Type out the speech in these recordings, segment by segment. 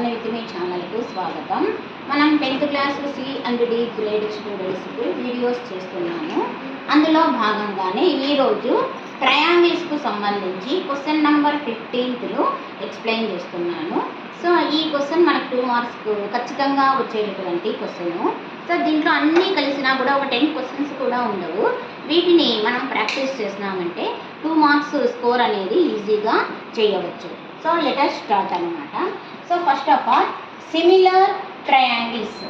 చదవని with me ఛానల్కు స్వాగతం. మనం 10th class C and D grade స్టూడెంట్స్కు వీడియోస్ చేస్తున్నాము. అందులో భాగంగానే ఈరోజు ట్రయాంగిల్స్కు సంబంధించి క్వశ్చన్ నెంబర్ 15లో ఎక్స్ప్లెయిన్ చేస్తున్నాను. సో ఈ క్వశ్చన్ మనకు 2 మార్క్స్కు ఖచ్చితంగా వచ్చేటటువంటి క్వశ్చను. సో దీంట్లో అన్నీ కలిసినా కూడా ఒక 10 క్వశ్చన్స్ కూడా ఉండవు. వీటిని మనం ప్రాక్టీస్ చేసినామంటే 2 మార్క్స్ స్కోర్ అనేది ఈజీగా చేయవచ్చు. సో లెట్ us స్టార్ట్ అనమాట. So first of all similar triangles.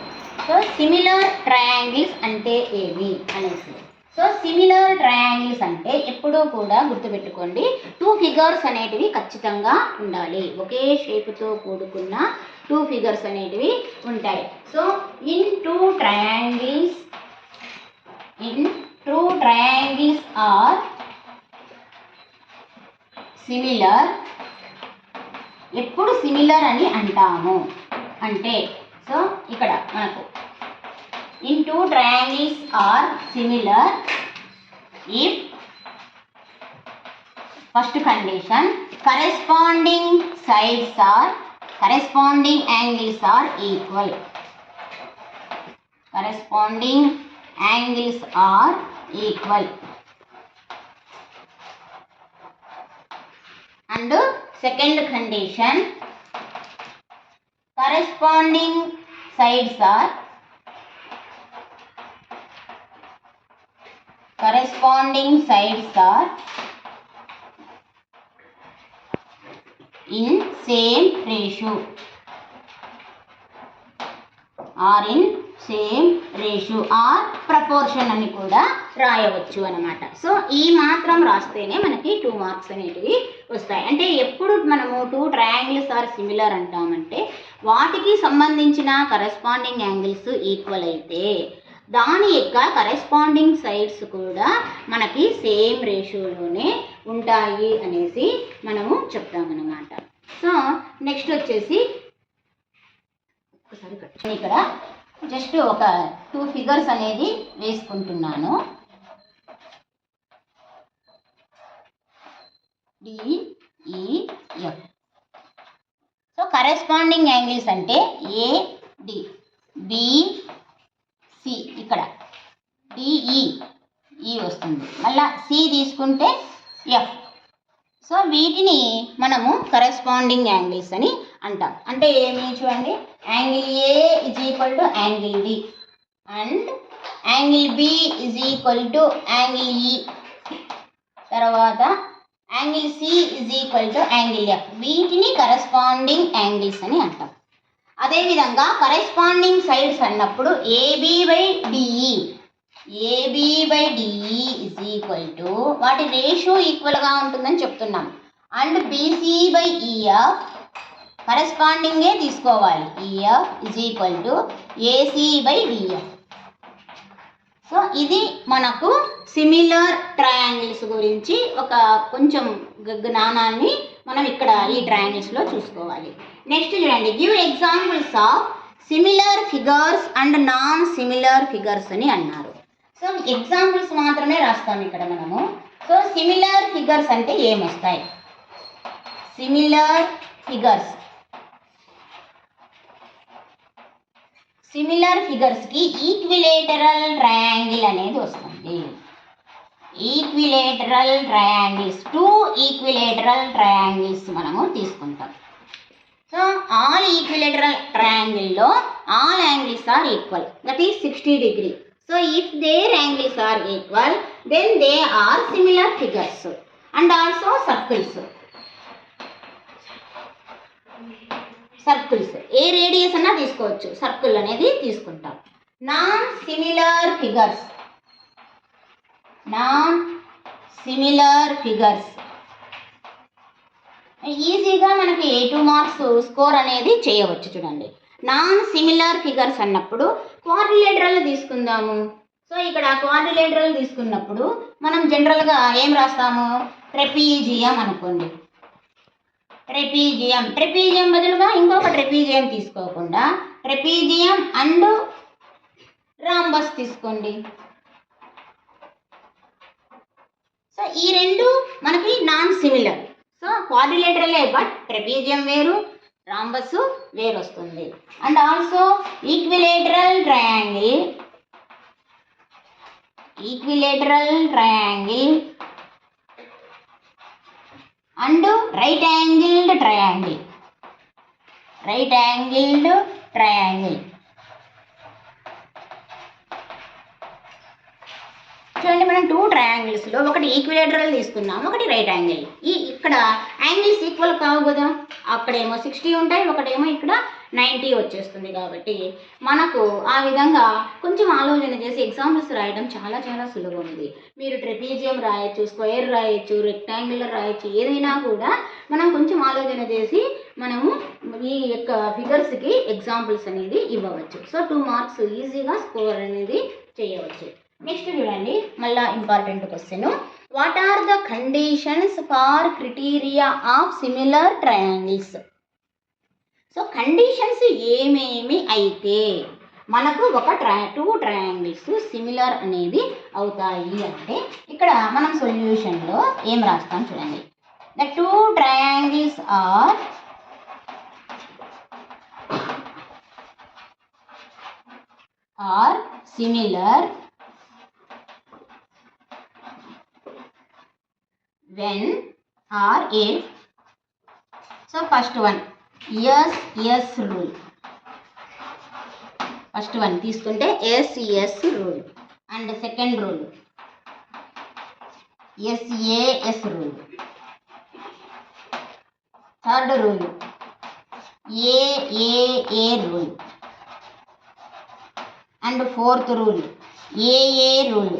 So similar triangles అంటే ఏమి అనేసి. సో సిమిలర్ ట్రయాంగిల్స్ అంటే ఎప్పుడూ కూడా గుర్తుపెట్టుకోండి, 2 ఫిగర్స్ అనేటివి ఖచ్చితంగా ఉండాలి. ఒకే షేప్తో కూడుకున్న 2 ఫిగర్స్ అనేటివి ఉంటాయి. So in two triangles are similar. ఎప్పుడు సిమిలర్ అని అంటాము అంటే, సో ఇక్కడ మనకు in 2 triangles are similar if first condition corresponding angles are equal. Corresponding angles are equal. And second condition corresponding sides are in same ratio or proportion అని కూడా రాయవచ్చు అన్నమాట. సో ఈ మాత్రం రాస్తేనే మనకి 2 మార్క్స్ అనేటివి వస్తాయి. అంటే ఎప్పుడు మనము 2 ట్రయాంగిల్స్ ఆర్ సిమిలర్ అంటామంటే వాటికి సంబంధించిన కరెస్పాండింగ్ యాంగిల్స్ ఈక్వల్ అయితే దాని యొక్క కరెస్పాండింగ్ సైడ్స్ కూడా మనకి సేమ్ రేషియోలోనే ఉంటాయి అనేసి మనము చెప్తామన్నమాట. సో నెక్స్ట్ వచ్చేసి ఇక్కడ జస్ట్ ఒక 2 ఫిగర్స్ అనేది వేసుకుంటున్నాను. DEF. సో కరెస్పాండింగ్ యాంగిల్స్ అంటే AD, BC, ఇక్కడ DE వస్తుంది, మళ్ళీ C తీసుకుంటే F. సో వీటిని మనము కరెస్పాండింగ్ యాంగిల్స్ అని అంటాం. అంటే ఏమి చూడండి, angle A is equal to angle D and angle B is equal to angle E, తర్వాత angle C is equal to angle F. వీటిని కరెస్పాండింగ్ యాంగిల్స్ అని అంటాం. అదేవిధంగా కరెస్పాండింగ్ సైడ్స్ అన్నప్పుడు AB by DE is equal to వాటి ratio ఈక్వల్గా ఉంటుందని చెప్తున్నాం. అండ్ BC బై EF కరెస్పాండింగే తీసుకోవాలి. EF is equal to AC by DF. So ఇది మనకు సిమిలర్ ట్రయాంగిల్స్ గురించి ఒక కొంచెం జ్ఞానాన్ని మనం ఇక్కడ ఈ ట్రయాంగిల్స్లో చూసుకోవాలి. నెక్స్ట్ చూడండి, give examples of similar figures and non similar figures అని అన్నారు. సో ఎగ్జాంపుల్స్ మాత్రమే రాస్తాం ఇక్కడ మనము. సో సిమిలర్ ఫిగర్స్ అంటే ఏమొస్తాయి? సిమిలర్ ఫిగర్స్కి ఈక్విలేటరల్ ట్రయాంగిల్ అనేది వస్తుంది. ఈక్విలేటరల్ ట్రయాంగిల్స్, 2 ఈక్విలేటరల్ ట్రయాంగిల్స్ మనము తీసుకుంటాం. సో ఆల్ ఈక్విలేటరల్ ట్రయాంగిల్లో all angles are equal, that is 60 degree. So if their angles are equal then they are similar figures. And also circles, a radius అన్నా తీసుకోవచ్చు, circle అనేది తీసుకుంటాం. Non similar figures ఈజీగా మనకి 2 marks score అనేది చేయవచ్చు. చూడండి, నాన్ సిమిలర్ ఫిగర్స్ అన్నప్పుడు క్వాడ్రిలేటరల్ తీసుకుందాము. సో ఇక్కడ క్వాడ్రిలేటరల్ తీసుకున్నప్పుడు మనం జనరల్గా ఏం రాస్తాము? ట్రెపీజియం అనుకోండి. ట్రెపీజియం బదులుగా ఇంకొక ట్రెపీజియం తీసుకోకుండా ట్రెపీజియం అండ్ రాంబస్ తీసుకోండి. సో ఈ రెండు మనకి నాన్ సిమిలర్. సో క్వాడ్రిలేటరలే, బట్ ట్రెపీజియం వేరు, రాంబస్ వేరు వస్తుంది. And also equilateral triangle and right angled triangle. చూడండి, మనం 2 ట్రయాంగిల్స్లో ఒకటి ఈక్విలేటరల్ తీసుకున్నాం, ఒకటి రైట్ యాంగిల్. ఇక్కడ యాంగిల్స్ ఈక్వల్ కావు కదా, అక్కడేమో 60 ఉంటాయి, ఒకటేమో ఇక్కడ 90 వచ్చేస్తుంది. కాబట్టి మనకు ఆ విధంగా కొంచెం ఆలోచన చేసి ఎగ్జాంపుల్స్ రాయడం చాలా చాలా సులభం. ఇది మీరు ట్రెపీజియం రాయొచ్చు, స్క్వేర్ రాయొచ్చు, రెక్టాంగులర్ రాయొచ్చు, ఏదైనా కూడా మనం కొంచెం ఆలోచన చేసి మనము ఈ యొక్క ఫిగర్స్కి ఎగ్జాంపుల్స్ అనేది ఇవ్వవచ్చు. సో 2 మార్క్స్ ఈజీగా స్కోర్ అనేది చేయవచ్చు. నెక్స్ట్ చూడండి, మళ్ళీ important question. What are the conditions for criteria of similar triangles? So conditions ఏమేమి అయితే మనకు ఒక 2 ట్రయాంగిల్స్ సిమిలర్ అనేది అవుతాయి అంటే ఇక్కడ మనం సొల్యూషన్లో ఏం రాస్తాం చూడండి. The 2 triangles are similar when or if. So first one yes rule. First one తీసుకుంటే yes rule. And second rule SAS rule. Third rule AAA rule. And fourth rule AA rule.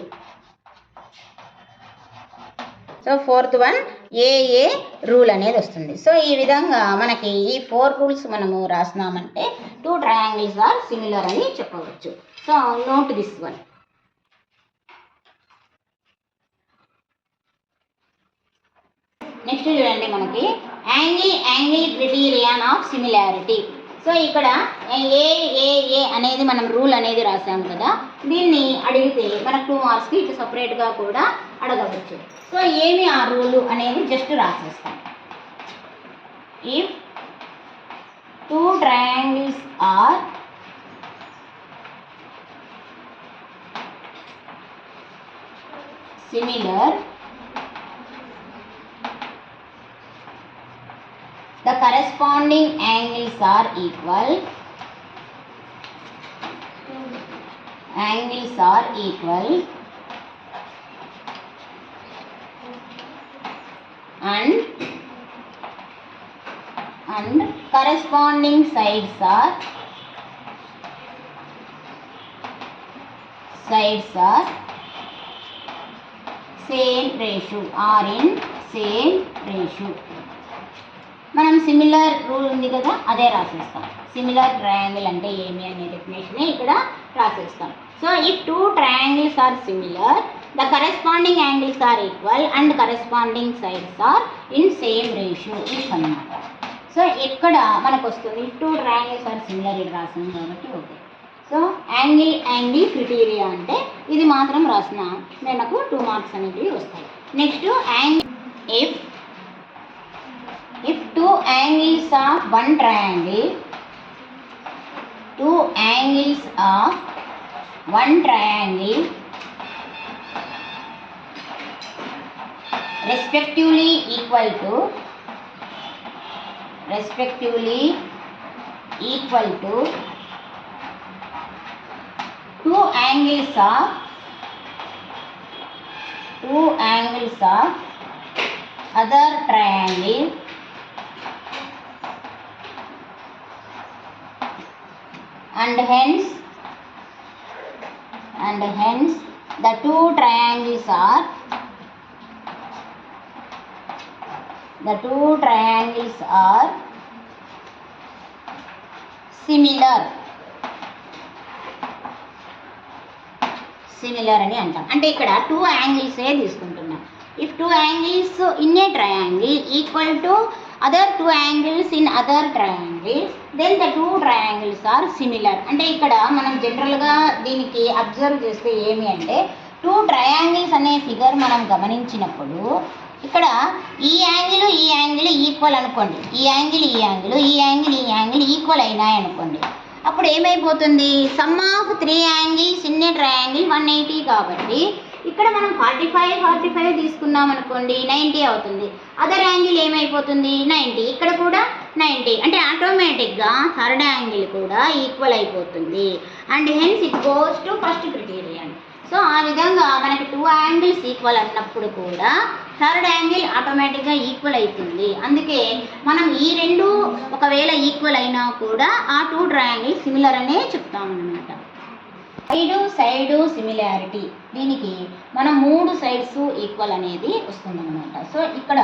So 4th one AA rule అనేది వస్తుంది. So ఈ విధంగా మనకి ఈ 4 rules మనము రాసినామంటే 2 triangles are similar అని చెప్పవచ్చు. So note this one. Next చూడండి, మనకి angle criterion of similarity. So ఇక్కడ AAA అనేది మనం రూల్ అనేది రాసాం కదా, దీన్ని అడిగితే మనకు 2 మార్క్స్కి ఇటు సపరేట్గా కూడా అడగవచ్చు. సో ఏమి ఆ రూలు అనేది జస్ట్ రాసేస్తాం. If 2 triangles are similar, the corresponding angles are equal. And corresponding sides are same ratio, are in same ratio. మనం సిమిలర్ రూల్ ఉంది కదా, అదే రాసేస్తాం. సిమిలర్ ట్రయాంగిల్ అంటే ఏమి అనే డెఫినేషన్ ఇక్కడ రాసేస్తాం. So if 2 triangles are similar, the corresponding angles are equal and corresponding sides are in same ratio అన్నమాట. సో ఇక్కడ మనకు వస్తుంది ఇఫ్ 2 ట్రయాంగిల్స్ ఆర్ సిమిలర్ ఇది రాసాం కాబట్టి ఓకే. సో యాంగిల్ క్రైటీరియా అంటే ఇది మాత్రం రాసిన మనకు 2 మార్క్స్ అనేవి వస్తాయి. Next angle if 2 angles of one triangle respectively equal to 2 angles of other triangle and hence the 2 triangles are similar అని అంటాం. అంటే ఇక్కడ 2 యాంగిల్స్ తీసుకుంటున్నాం. If 2 angles in a triangle equal to other 2 angles in other triangles, then the 2 triangles are similar. అంటే ఇక్కడ మనం జనరల్గా దీనికి అబ్జర్వ్ చేస్తే ఏమి అంటే టూ ట్రయాంగిల్స్ అనే ఫిగర్ మనం గమనించినప్పుడు ఇక్కడ ఈ యాంగిల్ ఈక్వల్ అనుకోండి, ఈ యాంగిల్ ఈక్వల్ అయినాయి అనుకోండి. అప్పుడు ఏమైపోతుంది, some of 3 angles in a triangle 180 కాబట్టి ఇక్కడ మనం 45 తీసుకున్నాం అనుకోండి 90 అవుతుంది. అదర్ యాంగిల్ ఏమైపోతుంది 90, ఇక్కడ కూడా 90, అంటే ఆటోమేటిక్గా థర్డ్ యాంగిల్ కూడా ఈక్వల్ అయిపోతుంది. And hence it goes to first criterion. So ఆ విధంగా మనకి 2 యాంగిల్స్ ఈక్వల్ అన్నప్పుడు కూడా థర్డ్ యాంగిల్ ఆటోమేటిక్గా ఈక్వల్ అవుతుంది. అందుకే మనం ఈ రెండు ఒకవేళ ఈక్వల్ అయినా కూడా ఆ 2 ట్రయాంగిల్ సిమిలర్ అనే చెప్తామన్నమాట. సైడు సిమిలారిటీ, దీనికి మనం 3 సైడ్స్ ఈక్వల్ అనేది వస్తుందన్నమాట. సో ఇక్కడ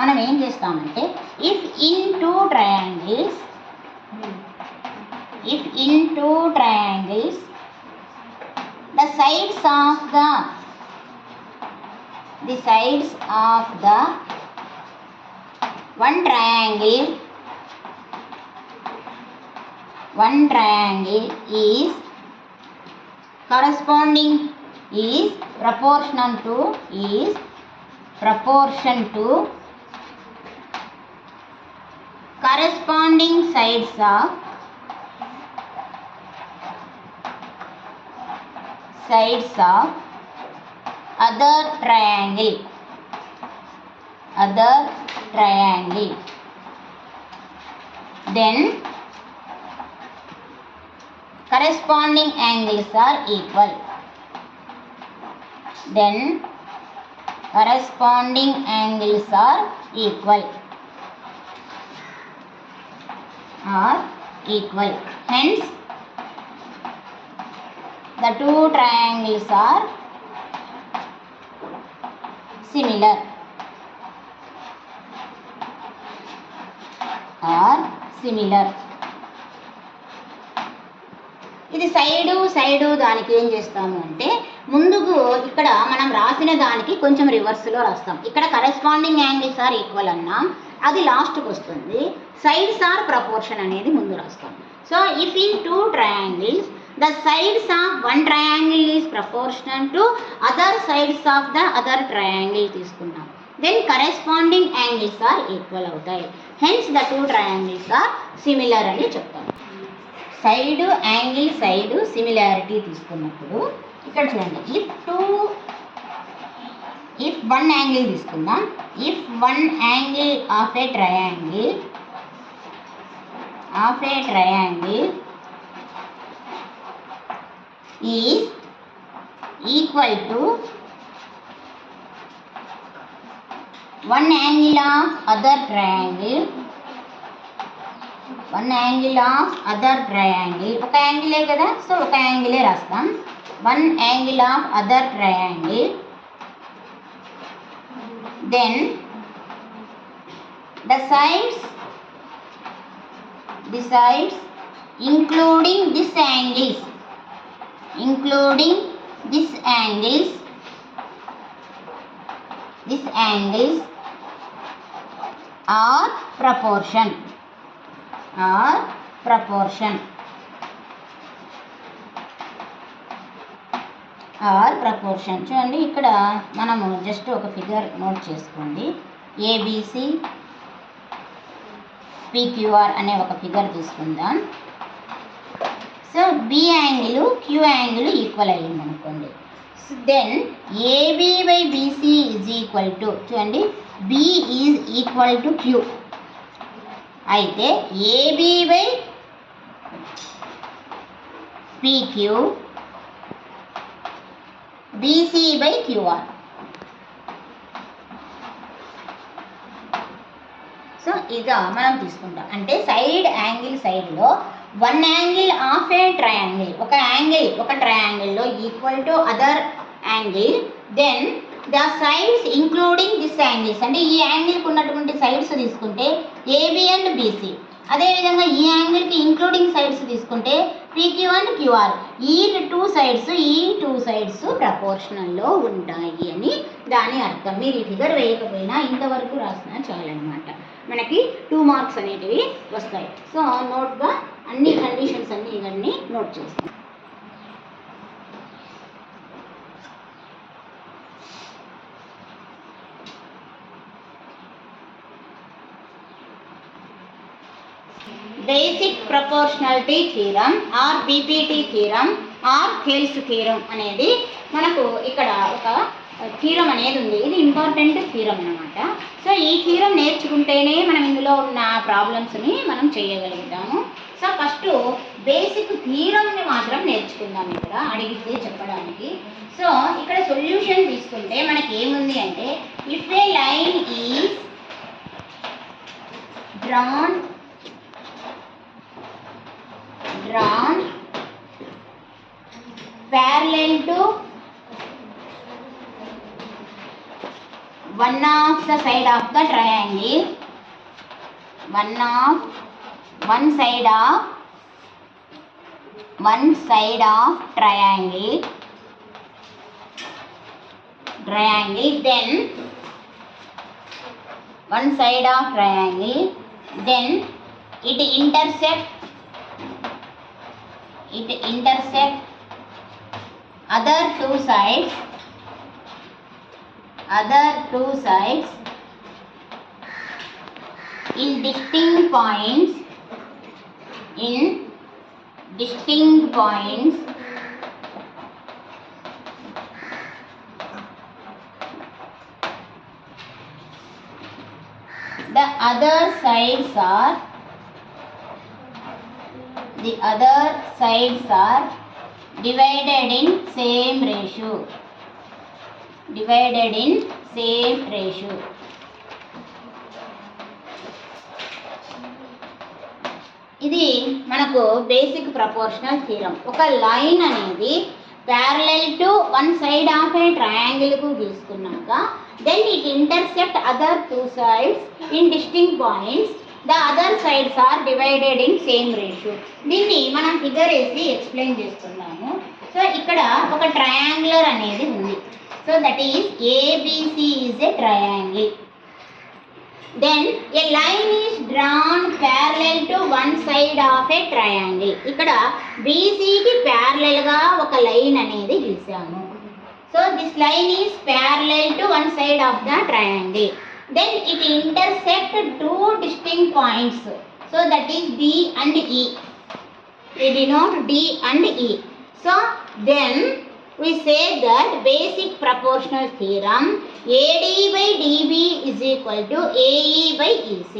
మనం ఏం చేస్తామంటే if in two triangles the sides of the one triangle is proportion to corresponding sides of other triangle. Then corresponding angles are equal. Hence the 2 triangles are similar. ఇది side దానికి ఏం చేస్తాము అంటే ముందుకు ఇక్కడ మనం రాసిన దానికి కొంచెం రివర్స్లో రాస్తాం. ఇక్కడ కరెస్పాండింగ్ యాంగిల్స్ ఆర్ ఈక్వల్ అన్నాం, అది లాస్ట్కి వస్తుంది. సైడ్స్ ఆర్ ప్రపోర్షన్ అనేది ముందు రాస్తాం. So if in 2 triangles the sides of one triangle is proportional to other sides of the other triangle తీసుకున్నాం. then corresponding angles are equal అవుతాయి. hence the 2 triangles are similar అని చెప్తాం. Side similarity తీసుకున్నప్పుడు ఇక్కడ చూడండి, if one angle తీసుకుందాం. if one angle of a triangle is equal to one angle of other triangle. ఒక యాంగిలే కదా, సో ఒక యాంగిలే రాస్తాం. one angle of other triangle, then the sides including these angles are proportion. చూడండి, ఇక్కడ మనము just ఒక figure note చేసుకోండి. ABC PQR అనే ఒక ఫిగర్ తీసుకుందాం. So B angle Q angle equal అయ్యింది అనుకోండి. Then AB by BC is equal to, చూడండి, B is equal to Q. అయితే AB by PQ, BC by QR. So ఇక మనం తీసుకుంటాం అంటే సైడ్లో one angle of a triangle, ఒక ట్రయాంగిల్లో equal to other angle. Then the sides including this angles, అంటే ఈ యాంగిల్కి ఉన్నటువంటి సైడ్స్ తీసుకుంటే ఏబి అండ్ బీసీ. అదేవిధంగా ఈ యాంగిల్కి ఇంక్లూడింగ్ సైడ్స్ తీసుకుంటే పీక్యూ అండ్ క్యూఆర్. ఈ టూ సైడ్స్ ప్రపోర్షనల్లో ఉంటాయి అని దాని అర్థం. మీరు ఈ ఫిగర్ వేయకపోయినా ఇంతవరకు రాసినా చాలన్నమాట, మనకి 2 మార్క్స్ అనేటివి వస్తాయి. సో నోట్గా అన్ని కండిషన్స్ ఇవన్నీ నోట్ చేస్తాం. Basic proportionality theorem or BPT theorem or Thales theorem అనేది మనకు ఇక్కడ ఒక థీరం అనేది ఉంది. ఇది ఇంపార్టెంట్ థీరం అన్నమాట. సో ఈ థీరం నేర్చుకుంటేనే మనం ఇందులో ఉన్న ప్రాబ్లమ్స్ని మనం చేయగలుగుతాము. సో ఫస్ట్ బేసిక్ థీరంని మాత్రం నేర్చుకుందాం ఇక్కడ అడిగితే చెప్పడానికి. సో ఇక్కడ సొల్యూషన్ తీసుకుంటే మనకి ఏముంది అంటే, if A line is drawn parallel to one of the side of the triangle, one side of triangle, then one side of triangle, then it intersect other two sides in distinct points the other sides are divided in same ratio. ఇది మనకు basic proportional theorem. ఒక line అనేది parallel to one side of a triangle కు తీసుకున్నాక then it intersect other two sides in distinct points, the other sides are divided in same ratio. దీన్ని మనం figure వేసి explain చేస్తున్నాము. సో ఇక్కడ ఒక ట్రయాంగులర్ అనేది ఉంది. So that is ABC is a triangle. then a line is drawn parallel to one side of a triangle. ఇక్కడ BC కి ప్యారలల్ గా ఒక లైన్ అనేది గీసాము. So this line is parallel to one side of the triangle. Then it intersects two distinct points. So that is D and E. We denote D and E. So then we say that basic proportional theorem AD by DB is equal to AE by EC.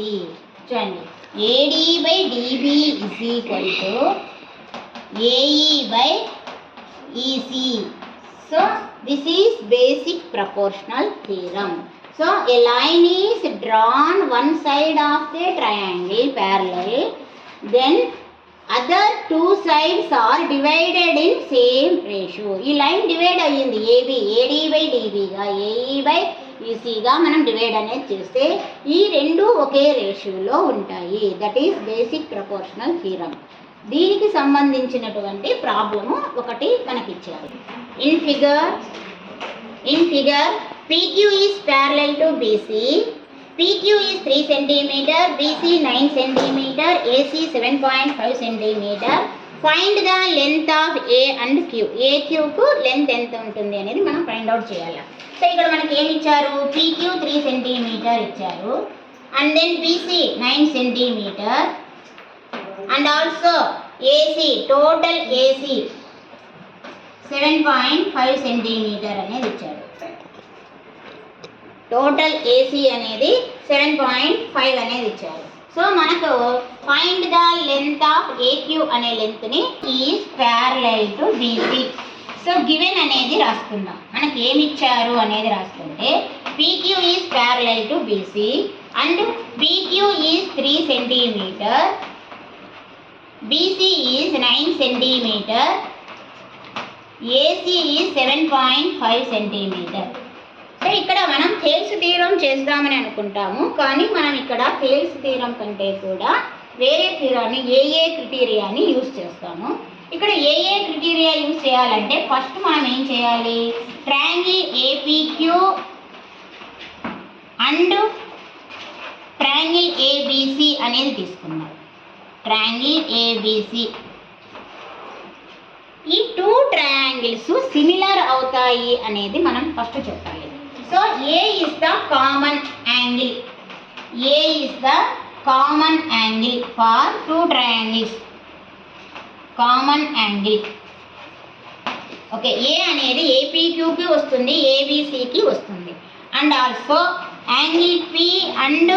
చూడండి, AD by DB is equal to AE by EC. So this is basic proportional theorem. So a line is drawn one side of the triangle parallel, then other two sides are divided in same ratio. ఈ line divide అయ్యింది AD by DB గా AE by EC గా మనం divide అనేది చేస్తే ఈ రెండు ఒకే రేషియోలో ఉంటాయి. That is basic proportional theorem. దీనికి సంబంధించినటువంటి ప్రాబ్లము ఒకటి మనకిచ్చారు. In figure PQ is parallel to BC. PQ is 3 cm, BC 9 cm, AC 7.5 cm. Find the length of A and Q. AQ కు లెంత్ ఎంత ఉంటుంది అనేది మనం ఫైండ్ అవుట్ చేయాలి. So ఇక్కడ మనకి ఏమి ఇచ్చారు, PQ 3 cm ఇచ్చారు, and then BC 9 cm, and also AC, total AC 7.5 cm అనేది ఇచ్చారు. టోటల్ AC అనేది 7.5 అనేది ఇచ్చారు. సో మనకు find the length of AQ అనే లెంత్ని is parallel to BC. So given అనేది రాసుకుందాం. మనకి ఏమి ఇచ్చారు అనేది రాసుకుంటే PQ is parallel to BC and PQ is 3 cm, BC is 9 cm, AC is 7.5 cm. So ఇక్కడ మనం థెల్స్ థీరం చేద్దామని అనుకుంటాము, కానీ మనం ఇక్కడ థెల్స్ థీరం కంటే కూడా వేరే థీరాన్ని ఏఏ క్రిటీరియాని యూజ్ చేస్తాము. ఇక్కడ ఏఏ క్రిటీరియా యూజ్ చేయాలంటే ఫస్ట్ మనం ఏం చేయాలి, triangle APQ and triangle ABC అనేది తీసుకున్నాం. ట్రయాంగిల్ ABC, ఈ టూ ట్రయాంగిల్స్ సిమిలర్ అవుతాయి అనేది మనం ఫస్ట్ చెప్పాలి. So A is the common angle. A is the common angle for two triangles. Common angle. Okay, A అనేది ఏపీక్యూకి వస్తుంది, ఏబిసికి వస్తుంది. And also angle P and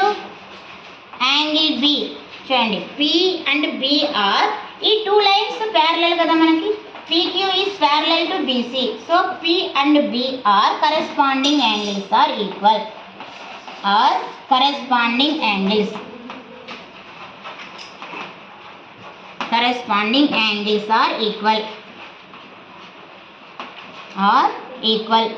angle B. చూడండి, పి అండ్ బి ఆర్, ఈ టూ లైన్స్ ప్యారలల్ కదా మనకి. PQ is parallel to BC. So P and B are corresponding angles are equal. Are corresponding angles. Corresponding angles are equal. Are equal.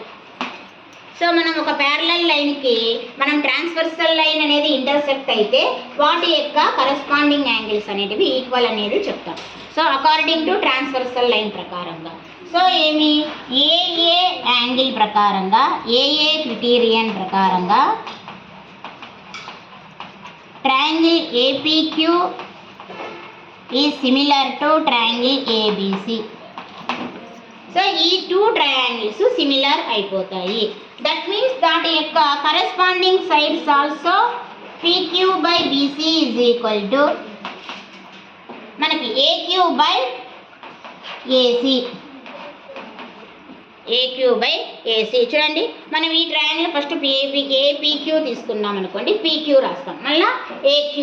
So మనం ఒక parallel లైన్కి మనం transversal line అనేది intersect అయితే వాటి యొక్క కరెస్పాండింగ్ యాంగిల్స్ అనేటివి ఈక్వల్ అనేది చెప్తాం. So according to transversal line ప్రకారంగా. సో ఏమి ఏఏ యాంగిల్ ప్రకారంగా, ఏఏ క్రిటీరియన్ ప్రకారంగా triangle APQ is similar to triangle ABC. So ఈ టూ ట్రయాంగిల్స్ సిమిలర్ అయిపోతాయి. దట్ మీన్స్ దాటి యొక్క corresponding sides also PQ by BC is equal to మనకి AQ by AC. AQ by AC. చూడండి, మనం ఈ ట్రయాంగిల్ ఫస్ట్ APQ తీసుకున్నాం అనుకోండి, PQ రాస్తాం, మళ్ళీ AQ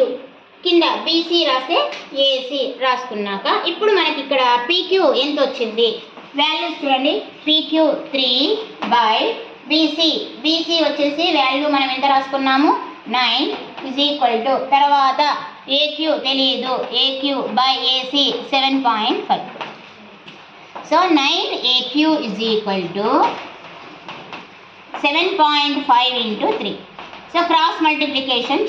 కింద BC రాస్తే AC రాసుకున్నాక ఇప్పుడు మనకి ఇక్కడ PQ ఎంత వచ్చింది వాల్యూస్ చూడండి. PQ 3 బై BC వచ్చేసి వాల్యూ మనం ఎంత రాసుకున్నాము 9 ఈజ్ ఈక్వల్ టు, తర్వాత AQ తెలియదు, AQ by AC 7.5. So 9 AQ is equal to 7.5 into 3. So cross multiplication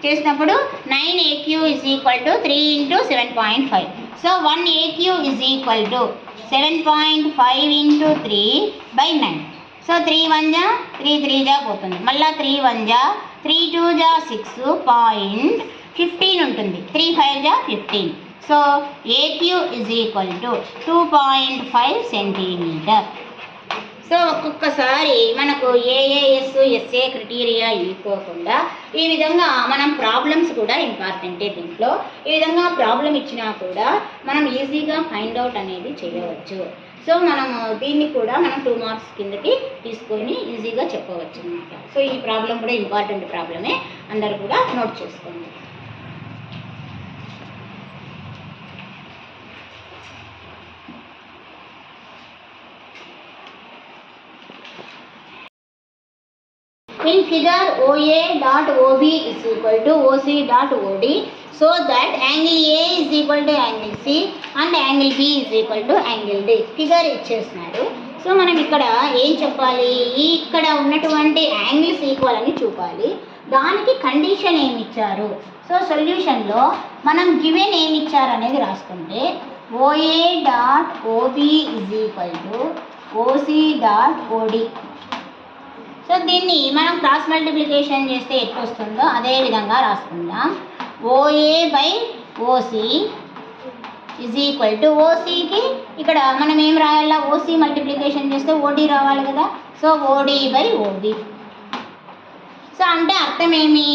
చేసినప్పుడు 9 AQ is equal to 3 into 7.5. So 1 AQ is equal to 7.5 into 3 by 9. So 3 1 జా 3 3 జా పోతుంది, మళ్ళీ 3 1 జా 3 2 జా 6.15 ఉంటుంది, 3 5 జా 15. So AQ is equal to 2.5 centimetre. So ఒక్కొక్కసారి మనకు ఏఏఎస్ ఎస్ఏ క్రైటీరియా ఇవ్వకుండా ఈ విధంగా మనం ప్రాబ్లమ్స్ కూడా ఇంపార్టెంటే దీంట్లో. ఈ విధంగా ప్రాబ్లం ఇచ్చినా కూడా మనం ఈజీగా ఫైండ్ అవుట్ అనేది చేయవచ్చు. సో మనము దీన్ని కూడా మనం 2 మార్క్స్ కిందకి తీసుకొని ఈజీగా చెప్పవచ్చు అన్నమాట. సో ఈ ప్రాబ్లం కూడా ఇంపార్టెంట్ ప్రాబ్లమే, అందరూ కూడా నోట్ చేసుకోండి. In figure OA dot OB is equal to OC dot OD, so that angle A is equal to angle C and angle B is equal to angle D. Figure ఇచ్చేస్తున్నారు. So మనం ఇక్కడ ఏం చెప్పాలి, ఇక్కడ ఉన్నటువంటి angles equal అని చూపాలి. దానికి కండిషన్ ఏమి ఇచ్చారు. సో సొల్యూషన్లో మనం గివెన్ ఏమి ఇచ్చారు అనేది రాసుకుంటే OA dot OB is equal to OC dot OD. So దీన్ని మనం క్రాస్ మల్టిప్లికేషన్ చేస్తే ఎట్లా వస్తుందో అదే విధంగా రాసుకుందాం. OA by OC is equal to, ఓసీకి ఇక్కడ మనం ఏం రాయాలా, OC మల్టిప్లికేషన్ చేస్తే OD రావాలి కదా. So OD by OB. So అంటే అర్థం ఏమి,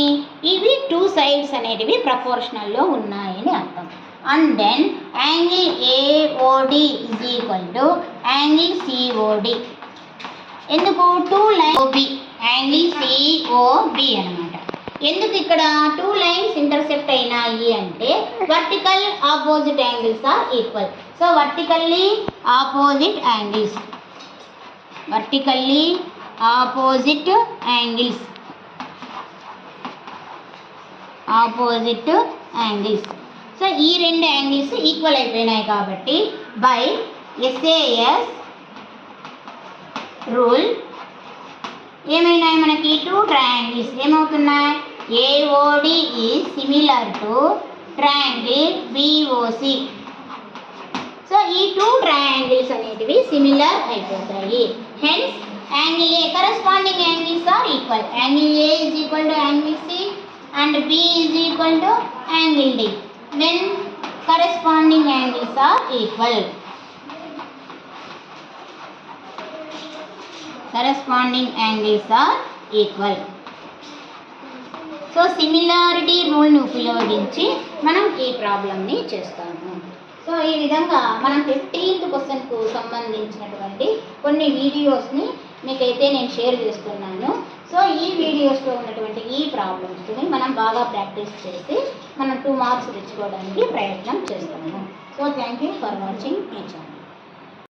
ఇవి 2 సైడ్స్ అనేటివి ప్రపోర్షనల్లో ఉన్నాయని అర్థం. And then angle AOD is equal to angle COD. ఎందుకు 2 లైన్ OB యాంగిల్ COB అనమాట. ఎందుకు ఇక్కడ 2 లైన్స్ ఇంటర్సెక్ట్ అయినాయి అంటే vertical opposite angles are equal. So vertically opposite angles, vertically opposite angles, opposite angles. So ఈ 2 యాంగిల్స్ ఈక్వల్ అయిపోయినాయి కాబట్టి by SAS rule ఏమైనాయి మనకి 2 ట్రయాంగిల్స్ ఏమవుతున్నాయి, AOD is similar to triangle BOC. So ఈ 2 ట్రయాంగిల్స్ అనేటివి సిమిలర్ అయిపోతాయి. Hence angle A corresponding angles are equal. Angle A is equal to angle C and B is equal to angle D. When corresponding angles are equal. Corresponding angles are equal. So similarity రూల్ని ఉపయోగించి మనం ఈ ప్రాబ్లమ్ని చేస్తాము. So ఈ విధంగా మనం 15th క్వశ్చన్కు సంబంధించినటువంటి కొన్ని వీడియోస్ని మీకైతే నేను షేర్ చేస్తున్నాను. సో ఈ వీడియోస్లో ఉన్నటువంటి ఈ ప్రాబ్లమ్స్ని మనం బాగా ప్రాక్టీస్ చేసి మనం 2 మార్క్స్ తెచ్చుకోవడానికి ప్రయత్నం చేస్తాము. So thank you for watching my channel.